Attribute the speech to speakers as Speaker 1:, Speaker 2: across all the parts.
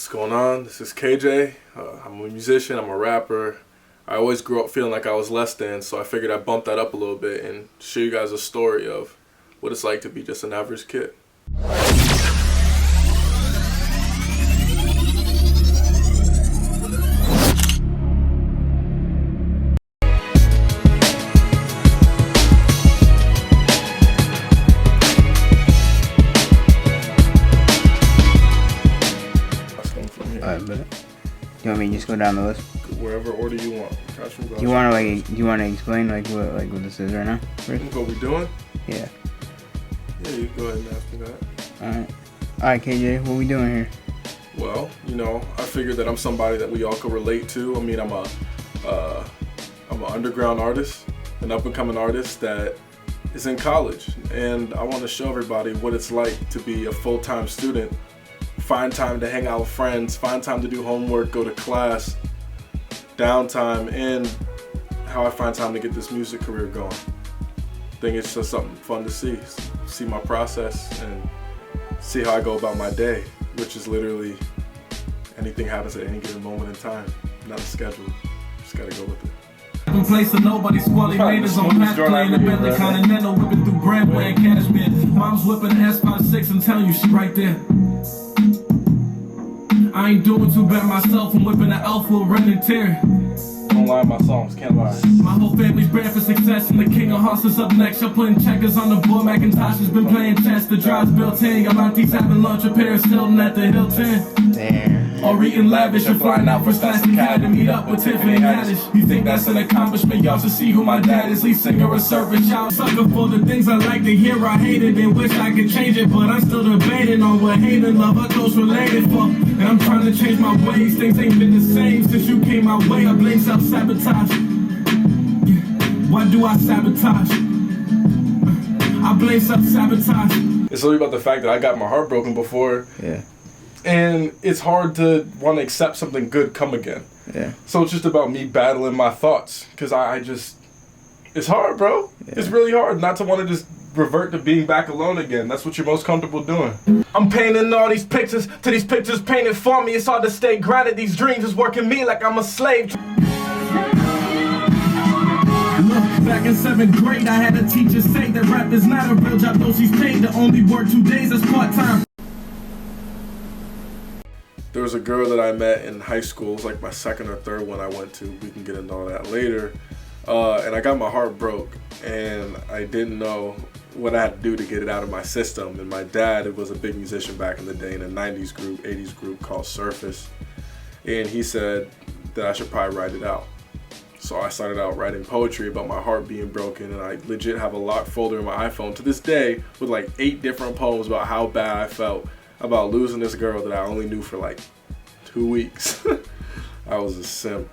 Speaker 1: What's going on? This is KJ. I'm a musician, I'm a rapper. I always grew up feeling like I was less than, so I figured I'd bump that up a little bit and show you guys a story of what it's like to be just an average kid.
Speaker 2: You want me to just go down the list?
Speaker 1: Wherever order you want.
Speaker 2: Do you want to explain what this is right now? First?
Speaker 1: What we doing?
Speaker 2: Yeah.
Speaker 1: Yeah, you go ahead and ask me that.
Speaker 2: Alright, KJ, what we doing here?
Speaker 1: Well, I figured that I'm somebody that we all could relate to. I mean, I'm an underground artist, an up-and-coming artist that is in college, and I want to show everybody what it's like to be a full-time student. Find time to hang out with friends, find time to do homework, go to class, downtime, and how I find time to get this music career going. I think it's just something fun to see my process and see how I go about my day, which is literally anything happens at any given moment in time, not a schedule, just gotta go with it.
Speaker 3: Place of nobody squally natives on path playing the Bentley Continental, whipping through Grand wearing cashmere. Mom's whipping an S56 and telling you she right there. I ain't doing too bad myself, I'm whipping an elf with running tear.
Speaker 1: Don't lie, my songs, can't lie.
Speaker 3: My whole family's bred for success, and the king of hearts is up next. Y'all putting checkers on the board, Macintosh has been playing chess. The drive's built in, your aunties having lunch with Paris Hilton at the Hilton.
Speaker 2: Damn.
Speaker 3: Or eating lavish and flying out first class and had to meet up with Tiffany Haddish. You think that's an accomplishment? Y'all should see who my dad is, lead singer or service. Y'all sucker for the things I like to hear. I hate it and wish I could change it, but I'm still debating on what hate and love are close related for. And I'm trying to change my ways. Things ain't been the same since you came my way. I blame self-sabotage. Why do I sabotage? I blame self-sabotage.
Speaker 1: It's really about the fact that I got my heart broken before.
Speaker 2: Yeah.
Speaker 1: And it's hard to want to accept something good come again.
Speaker 2: Yeah.
Speaker 1: So it's just about me battling my thoughts. Because it's hard, bro. Yeah. It's really hard not to want to just revert to being back alone again. That's what you're most comfortable doing. I'm painting all these pictures till these pictures painted for me. It's hard to stay grounded. These dreams is working me like I'm a slave.
Speaker 3: Back in 7th grade, I had a teacher say that rap is not a real job, though she's paid to only work 2 days as part-time.
Speaker 1: There was a girl that I met in high school. It was like my second or third one I went to. We can get into all that later. And I got my heart broke, and I didn't know what I had to do to get it out of my system. And my dad was a big musician back in the day in a 90s group, 80s group called Surface. And he said that I should probably write it out. So I started out writing poetry about my heart being broken, and I legit have a locked folder in my iPhone to this day with like 8 different poems about how bad I felt about losing this girl that I only knew for like 2 weeks. I was a simp.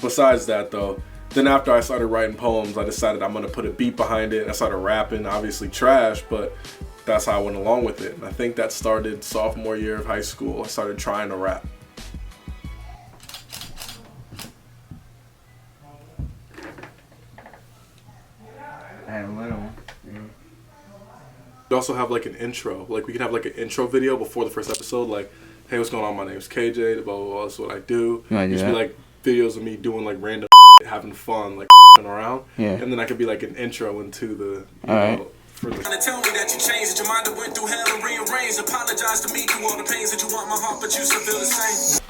Speaker 1: Besides that though, then after I started writing poems, I decided I'm gonna put a beat behind it. I started rapping, obviously trash, but that's how I went along with it. And I think that started sophomore year of high school. I started trying to rap.
Speaker 2: I had a little one. Yeah.
Speaker 1: We also have like an intro. Like we could have like an intro video before the first episode. Like, hey, what's going on? My name's KJ. Blah blah blah. That's what I do. Used to be like videos of me doing like random having fun, like around.
Speaker 2: Yeah.
Speaker 1: And then I could be like an intro into the. For the.
Speaker 3: Trying to tell me that you changed, that your mind went through hell and rearranged. Apologize to me through all the pains that you want my heart, but you still feel the same.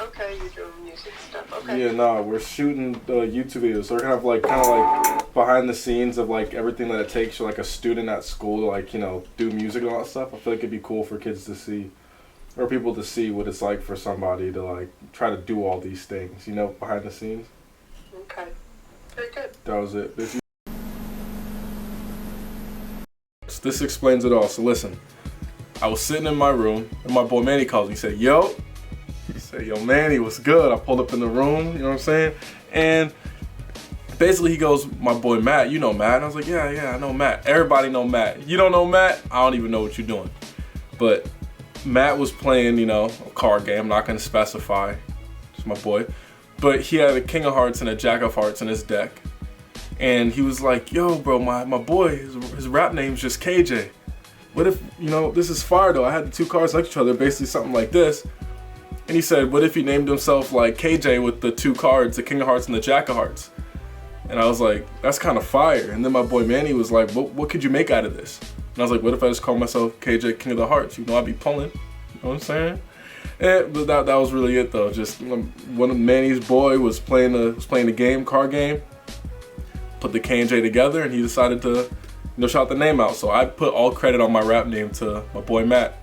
Speaker 4: Okay, you're doing music stuff. Okay.
Speaker 1: Yeah, no, we're shooting YouTube videos. So we're gonna have kind of like behind the scenes of like everything that it takes for like a student at school to like do music and all that stuff. I feel like it'd be cool for kids to see, or people to see what it's like for somebody to like try to do all these things. Behind the scenes.
Speaker 4: Okay. Very good.
Speaker 1: That was it. This explains it all. So listen, I was sitting in my room and my boy Manny calls me. He said, "Yo." He said, "Yo, Manny, what's good?" I pulled up in the room, you know what I'm saying? And basically he goes, "My boy Matt, you know Matt?" And I was like, yeah, I know Matt. Everybody know Matt. You don't know Matt? I don't even know what you're doing. But Matt was playing, a card game. I'm not going to specify. It's my boy. But he had a King of Hearts and a Jack of Hearts in his deck. And he was like, "Yo, bro, my boy, his rap name's just KJ." what if, this is fire though. I had the two cards next to each other, basically something like this. And he said, what if he named himself like KJ with the two cards, the King of Hearts and the Jack of Hearts? And I was like, that's kind of fire. And then my boy Manny was like, what could you make out of this? And I was like, what if I just call myself KJ King of the Hearts? I'd be pulling. You know what I'm saying? And that was really it though. Just one of Manny's boy was playing the game, card game, put the K and J together, and he decided to shout the name out. So I put all credit on my rap name to my boy Matt.